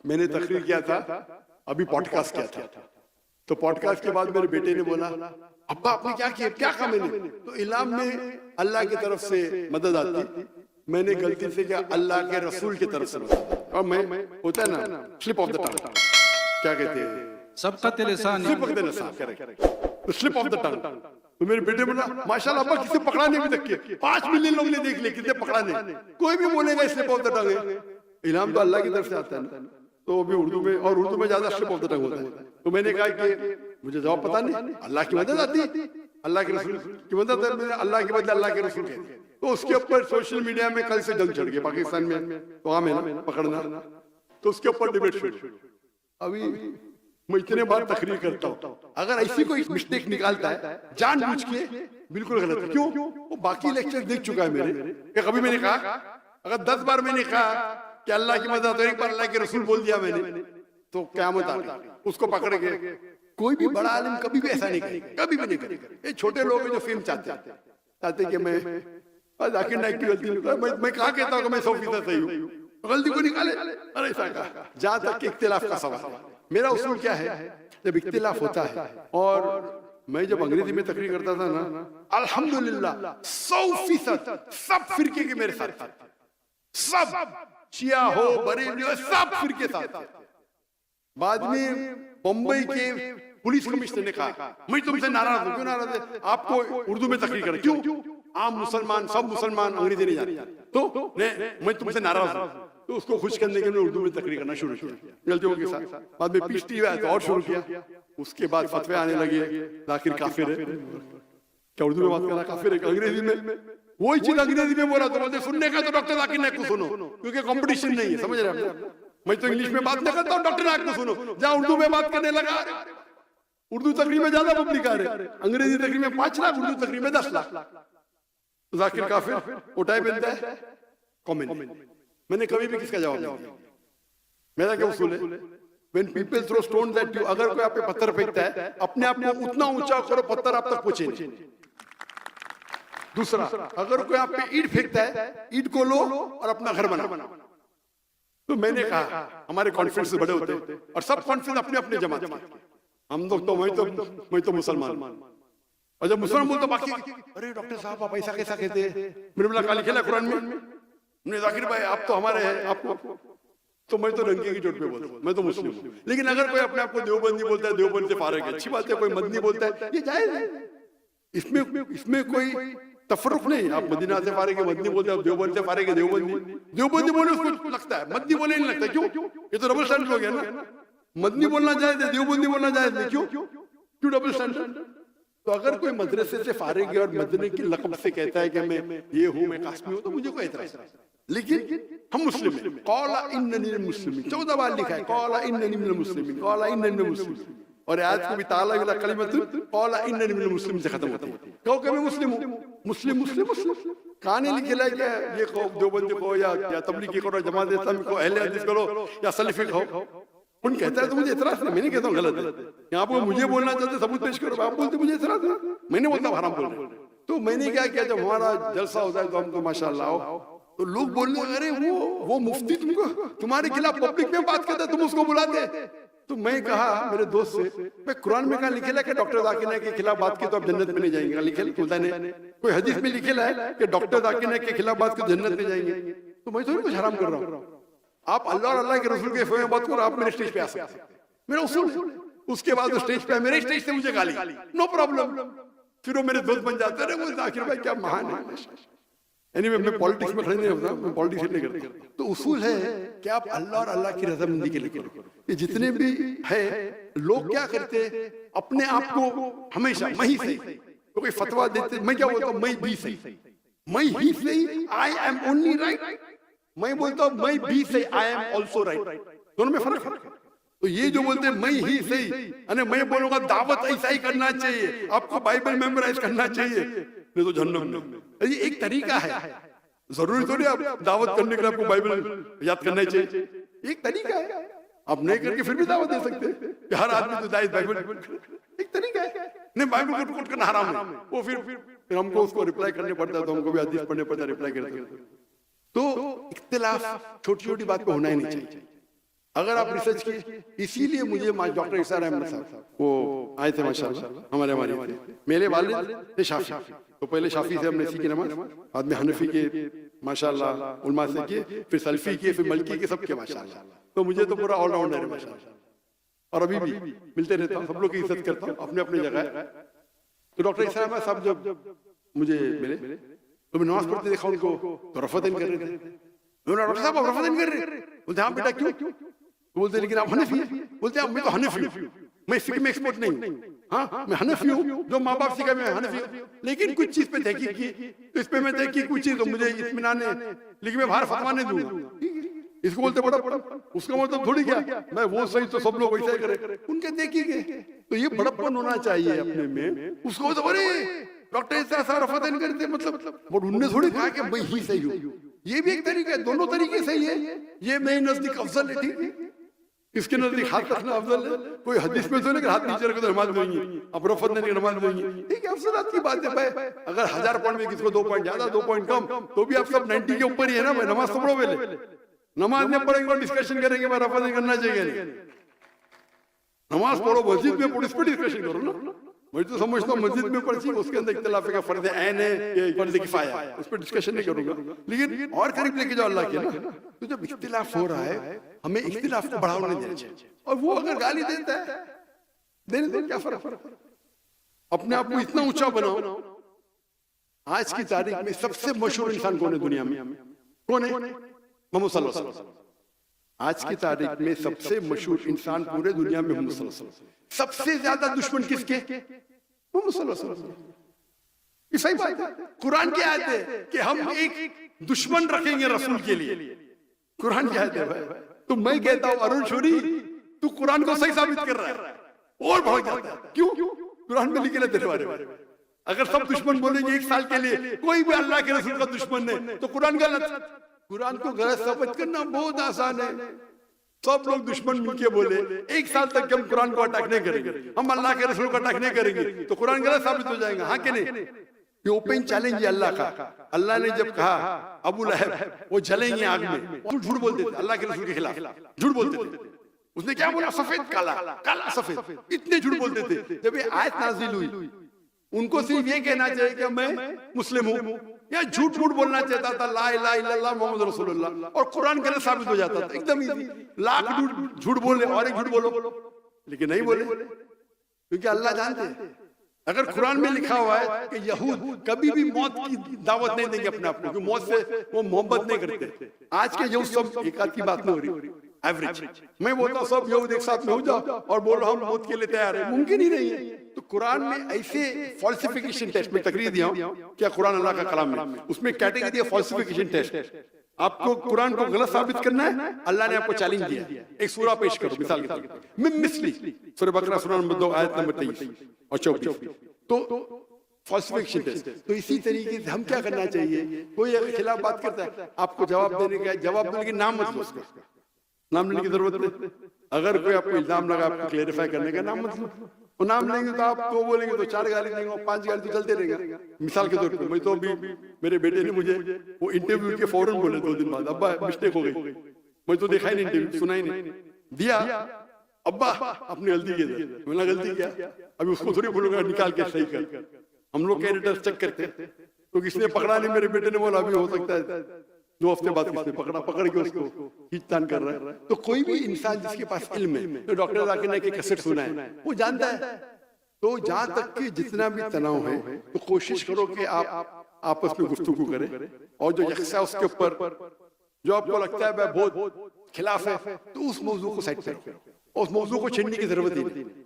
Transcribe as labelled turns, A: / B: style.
A: मैंने तकरीर किया था, अभी पॉडकास्ट किया था। तो पॉडकास्ट के बाद मेरे बेटे ने बोला, अब्बा आपने क्या किया, क्या कहा मैंने? तो इलाम में अल्लाह की तरफ से मदद आती, मैंने गलती से क्या अल्लाह के रसूल की तरफ से मदद। और मैं होता है ना स्लिप ऑफ द टंग, क्या कहते हैं,
B: सबकत लिसान,
A: स्लिप ऑफ द लिसान, करेक्ट, तो स्लिप ऑफ द टंग। तो मेरे बेटे बोला, माशाल्लाह अब्बा किसे पकड़ाने भी तक के 5 मिलियन लोग ने देख लिया, कितने पकड़ाने, कोई भी बोलेगा स्लिप ऑफ द टंग है। इनाम तो अल्लाह की तरफ से आता है ना, तो अभी उर्दू में, और उर्दू में ज्यादा स्लिप ऑफ द टंग होता है। तो मैंने कहा कि मुझे जवाब पता नहीं, अल्लाह की मदद आती है, अल्लाह के रसूल की मदद, अल्लाह के बदले अल्लाह के रसूल कहते हैं। तो उसके ऊपर सोशल मीडिया में कल से जंग चढ़ गई, पाकिस्तान में तो आम है ना पकड़ना, तो उसके ऊपर डिबेट शुरू। अभी मैं इतने बार तकरीर करता हूँ, अगर ऐसी कोई मिस्टेक निकालता है जानबूझ के, बिल्कुल गलत है। क्यों? वो बाकी लेक्चर देख चुका है मेरे, कि कभी मैंने कहा, अगर 10 बार मैंने कहा कि अल्लाह की मदद, तो एक बार अल्लाह के रसूल बोल दिया मैंने, तो क़यामत आ गई, उसको पकड़ के। कोई भी बड़ा आलिम कभी भी ऐसा नहीं करेगा, कभी भी नहीं करेगा। ये छोटे लोग जो फेम चाहते कि मैं जाकिर नाइक की गलती नहीं, मैं कहा कहता हूँ कि मैं 100% सही हूँ, गलती को निकाले, अरे ऐसा कहा। जहां तक कि इख्तिलाफ का सवाल है, मेरा उसूल क्या है, जब इख्तिलाफ होता है, और मैं जब अंग्रेजी में तकरीर करता था ना, अल्हम्दुलिल्लाह 100% सब फिरके के मेरे साथ, सब शिया हो बरेली हो, सब फिरके साथ। बाद में बंबई के पुलिस कमिश्नर ने कहा, मैं तुमसे नाराज हूं। क्यों नाराज है? आपको उर्दू में तकरीर कर, क्यों? आम मुसलमान, सब मुसलमान अंग्रेजी नहीं जानते, तो मैं तुमसे नाराज हूं। तो उसको खुश करने के लिए उर्दू में तकरीर करना शुरू किया, गलतियों के साथ। बाद में पीस टीवी आया तो और शुरू किया। उसके बाद फतवे आने लगे, जाकिर काफिर है, क्या उर्दू में बात करना काफिर है, अंग्रेजी में। वही चीज अंग्रेजी में बोला तो बोलते सुनने का तो डॉक्टर जाकिर नाइक को सुनो, क्योंकि कंपटीशन नहीं है, समझ रहे हैं? मैं तो इंग्लिश में बात नहीं करता हूँ, डॉक्टर नाइक को सुनो। जहाँ उर्दू में बात करने लगा, उर्दू तकरीर में ज्यादा पब्लिक आ रहे, अंग्रेजी तकरीर में 5 लाख, उर्दू तकरीर में 10 लाख। जाकिर काफिर उठाए मिलता है कमेंट। मैंने कभी भी किसका जवाब नहीं दिया। मेरा क्या उसूल है, When people throw stones at you, अगर कोई आप पे पत्थर फेंकता है, अपने आप को उतना ऊंचा करो पत्थर आप तक पहुंचे नहीं। दूसरा, अगर कोई आप पे ईंट फेंकता है, ईंट को लो और अपना घर बनाओ। तो मैंने कहा हमारे कॉन्फ्रेंस बड़े होते हैं, और सब कॉन्फ्रेंस अपने अपने जमात के, हम लोग तो मैं तो मुसलमान, और जब मुसलमान बोलते बाकी, अरे डॉक्टर साहब आप ऐसा कैसा कहते हैं? मैंने बोला काली खेला कुरान में, जाकिर भाई आप तो हमारे हैं, आपको तो मैं तो रंगे की चोट पे बोलता हूँ, मैं तो मुस्लिम हूँ। लेकिन अगर कोई अपने आप को देवबंदी बोलता है, देवबंद से फारग है, अच्छी बात है। कोई मदनी बोलता है, ये जायज है, इसमें कोई तफरुक नहीं। आप मदीना से फारग है, मदनी बोलते हैं, देवबंद से फारग है, देवबंदी बोले उसको लगता है, मदनी बोले नहीं लगता। क्यों? ये तो डबल स्टैंडर्ड हो गया ना। मदनी बोलना जायज है, देवबंदी बोलना जायज नहीं। क्यों डबल स्टैंडर्ड? तो अगर कोई मदरसे से फारिग है और मदनी की लक़ब से कहता है कि मैं ये हूं, मैं कास्मी हूं, तो मुझे कोई एतराज नहीं। लेकिन हम मुस्लिम हैं, क़ाला इन्ननी मिनल मुस्लिमीन, 14 बार लिखा है, क़ाला इन्ननी मिनल मुस्लिमीन, क़ाला इन्ननी मिनल मुस्लिमीन। और आज को भी ताला इला कलिमतुन क़ाला इन्ननी मिनल मुस्लिमीन से खत्म होती है। कहो कि मैं मुस्लिम हूं, मुस्लिम कहां नहीं लिखा है कि ये कहो देवबंदी को या तबलीगी करो, जमात इस्लामी को, अहले हदीस करो या सलफी कहो। उन कहता है तो मुझे इतराज नहीं, मैं नहीं कहता हूँ गलत है। यहाँ पर मुझे बोलना चाहते सबूत पेश करो, आप बोलते मुझे इतराज नहीं, मैंने बोलता हराम बोल रहे। तो मैंने क्या किया, जब हमारा जलसा होता है तो हम तो माशाल्लाह आओ, तो लोग बोलने, अरे वो मुफ्ती तुमको तुम्हारे खिलाफ पब्लिक में बात करता है, तुम उसको बुलाते। तो मैं कहा मेरे दोस्त से, मैं कुरान में कहा लिखेला कि डॉक्टर जाकिर नाइक के खिलाफ बात की तो आप जन्नत में नहीं जाएंगे? लिखे कोई हदीस में लिखेला है कि डॉक्टर जाकिर नाइक के खिलाफ बात की जन्नत में जाएंगे? तो मैं तो कुछ हराम कर रहा हूँ। आप अल्लाह और अल्लाह के रसूल के फहम बात करो, आप मेरे स्टेज पे आ सकते हैं, मेरा उसूल है। उसके बाद स्टेज पे मेरे स्टेज से मुझे गाली, नो प्रॉब्लम। फिर वो मेरे दोस्त बन जाते हैं, वो जाकिर भाई क्या महान है। एनीवे मैं पॉलिटिक्स में खड़े नहीं होता, मैं पॉलिटिक्स नहीं करता। तो उसूल है कि आप अल्लाह और अल्लाह की रज़ामंदी के लिए करो। ये जितने भी है लोग क्या करते हैं, अपने आप को हमेशा मैं ही सही, तो कोई फतवा देते, मैं क्या बोलता हूँ, मैं भी सही, मैं ही सही, आई एम ओनली राइट। मैं बोलता हूँ मैं भी सही, आई एम ऑल्सो राइट, दोनों में फर्क है। तो ये जो बोलते हैं मैं ही सही, अरे मैं बोलूंगा दावत ऐसा ही करना चाहिए, आपको बाइबल मेमोराइज करना चाहिए, नहीं तो जहन्नम में। ये एक तरीका है, जरूरी थोड़ी आप दावत करने के लिए आपको बाइबल याद करना चाहिए, एक तरीका है। आप नहीं करके फिर भी दावत दे सकते हैं, हर आदमी तो जायज बाइबल, एक तरीका है। नहीं बाइबल को कोट करना हराम है, वो फिर हमको उसको रिप्लाई करने पड़ता है, तो हमको भी हदीस पढ़ने पड़ता है, रिप्लाई करते हैं। तो इख्तिलाफ छोटी छोटी बात पे होना ही नहीं चाहिए। अगर आप रिसर्च किए, इसीलिए मुझे डॉक्टर इसार अहमद साहब वो आए थे माशाल्लाह हमारे मेरे वालिद थे शाफी, तो पहले शाफी से हमने सीखी नमाज, बाद में हनफी के माशाल्लाह उलमा से किए, फिर सल्फी के, फिर मलकी के, सब के माशाल्लाह। तो मुझे तो पूरा ऑलराउंडर है माशाल्लाह, और अभी भी मिलते रहता हूँ, सब लोग की इज्जत करता हूँ अपने अपने जगह। तो डॉक्टर इसार अहमद साहब जब मुझे मिले तो मैं नमाज पढ़ते देखा उनको, तो रफादन कर रहे थे। डॉक्टर साहब आप रफादन कर रहे? बोलते हाँ बेटा क्यों? बोलते लेकिन आप हनफी हैं? बोलते हैं मैं तो हनफी हूँ, मैं फिक्र में एक्सपर्ट नहीं हूँ। हाँ मैं हनफी हूँ, जो माँ बाप सिखा मैं हनफी हूँ, लेकिन कुछ चीज पे तहकीक की, तो इस पे मैं तहकीक कुछ चीज तो मुझे इत्मीनान है, लेकिन मैं बाहर फतवा नहीं दूंगा। इसको बोलते बड़ा उसका मतलब थोड़ी क्या मैं वो सही तो सब लोग वैसे करें, उनके देखिए। तो ये बड़प्पन होना चाहिए अपने में। उसको तो अरे डॉक्टर इसार रफादन करते मतलब उनने थोड़ी कहा कि मैं ही सही हूँ। ये भी एक तरीका है, दोनों तरीके सही है। ये मेरे नजदीक अफजल है, ठीक है, इसके नजदीक हाथ रखना अफजल है। कोई हदीस में तो नहीं हाथ नीचे रखो तो नमाज देंगे, अब रफादन की नमाज देंगे, ठीक है, अफजलात की बात है भाई। अगर 1000 पॉइंट में किसको 2 पॉइंट ज्यादा 2 पॉइंट कम, तो भी आप सब 90 के ऊपर ही है ना भाई। नमाज तो पढ़ो पहले, नमाज में पढ़ेंगे और डिस्कशन करेंगे भाई रफादन करना चाहिए। नमाज पढ़ो, मस्जिद में पढ़ो, इस पर डिस्कशन करो ना। मैं तो समझता हूँ मस्जिद में पढ़ी उसके अंदर इख्तिलाफ का फर्ज ऐन है, ये फर्ज किफाया है, उस पर डिस्कशन नहीं करूंगा, लेकिन और करीब लेके जाओ अल्लाह के ना। तो जब इख्तिलाफ हो रहा है हमें इख्तिलाफ को बढ़ावा नहीं देना चाहिए। और वो अगर गाली देता है देने दो, क्या फर्क। अपने आप को इतना ऊंचा बनाओ। आज की तारीख में सबसे मशहूर इंसान कौन है दुनिया में? कौन है? मोहम्मद सल्लल्लाहु अलैहि वसल्लम। आज की तारीख में सबसे मशहूर इंसान पूरे दुनिया में मोहम्मद सल्लल्लाहु अलैहि वसल्लम। सबसे ज्यादा दुश्मन किसके? मोहम्मद सल्लल्लाहु अलैहि वसल्लम। ये सही बात है। कुरान की आयत है कि हम एक दुश्मन रखेंगे रसूल के लिए। कुरान की आयत है भाई। तो मैं कहता हूं अरुण शोरी, तू कुरान को सही साबित कर रहा है और बहुत जाता है। क्यों? कुरान में लिखे तेरे बारे में। अगर सब दुश्मन बोलेंगे 1 साल के लिए कोई भी अल्लाह के रसूल का दुश्मन है, तो कुरान गलत। कुरान को गलत साबित करना बहुत आसान है। सब लोग दुश्मन मिलके बोले 1 साल तक हम कुरान को अटैक नहीं करेंगे, हम अल्लाह के रसूल को अटैक नहीं करेंगे, तो कुरान गलत साबित हो जाएगा। हाँ कि नहीं? ये ओपन चैलेंज है अल्लाह का। अल्लाह ने जब कहा अबू लहब वो जलेंगे आग में, वो झूठ बोलते थे अल्लाह के रसूल के खिलाफ, झूठ बोलते थे। उसने क्या बोला? सफेद काला, काला सफेद, इतने झूठ बोलते थे। जब ये आयत नाजिल हुई, उनको सिर्फ ये कहना चाहिए कि मैं मुस्लिम हूँ, या झूठ मूठ बोलना चाहता था ला इलाहा इल्लल्लाह मोहम्मद रसूलुल्लाह, और कुरान गलत साबित हो जाता था। एकदम इजी, लाख झूठ बोले और एक झूठ बोलो, लेकिन नहीं बोले, क्योंकि अल्लाह जानते हैं। अगर कुरान में लिखा हुआ है कि यहूद कभी भी मौत की दावत नहीं देंगे अपने आप को, क्योंकि मौत से वो मोहब्बत नहीं करते। आज के यहूद सब एक आध की बात नहीं हो रही, एवरेज। मैं बोलता हूँ सब यहूद एक साथ में हो जाओ और बोलो हम मौत के लिए तैयार है, मुमकिन ही नहीं है। तो कुरान में ऐसे फॉल्सिफिकेशन टेस्ट में तकरीर दिया क्या कुरान अल्लाह का कलाम है, उसमें कैटेगरी दिया फॉल्सिफिकेशन टेस्ट। आपको कुरान को गलत साबित करना है, अल्लाह ने आपको चैलेंज दिया। एक सूरा पेश करो मिसाल के तौर पे, मिस्ली सूरह बकरा सूरा नंबर 2 आयत नंबर 23 और 24। तो फॉल्सिफिकेशन टेस्ट। तो इसी तरीके से हम क्या करना चाहिए? कोई अगर खिलाफ बात करता है, आपको जवाब देने का जवाब देने की नाम मत लो, उसका नाम लेने की जरूरत नहीं। अगर कोई आपको इल्जाम लगा, आपको क्लेरिफाई करने का, नाम मत लो। और नाम लेंगे तो आप तो बोलेंगे तो 4 गाली देंगे, 5 गाली तो चलते रहेगा। मिसाल के तौर पे मैं तो अभी मेरे बेटे ने मुझे वो इंटरव्यू के फौरन बोले 2 दिन बाद, अब्बा मिस्टेक हो गई। मैं तो देखा ही नहीं इंटरव्यू, सुना ही नहीं, दिया अब्बा अपनी गलती की, मैंने गलती किया, अभी उसको थोड़ी बोलूंगा निकाल के सही कर। हम लोग कैरेक्टर चेक करते, तो किसने पकड़ा नहीं, मेरे बेटे ने बोला अभी हो सकता है 2 हफ्ते बाद किसने पकड़ा, पकड़ के उसको खींचतान कर रहा है। तो कोई भी इंसान जिसके पास इल्म है, तो डॉक्टर जाकिर नाइक की कैसेट सुना है, वो जानता है। तो जहां तक कि जितना भी तनाव है, तो कोशिश करो कि आप आपस में गुफ्तगू करें, और जो यकसा उसके ऊपर जो आपको लगता है बहुत खिलाफ है, तो उस मौजू को सेट करो, उस मौजू को छेड़ने की जरूरत ही नहीं।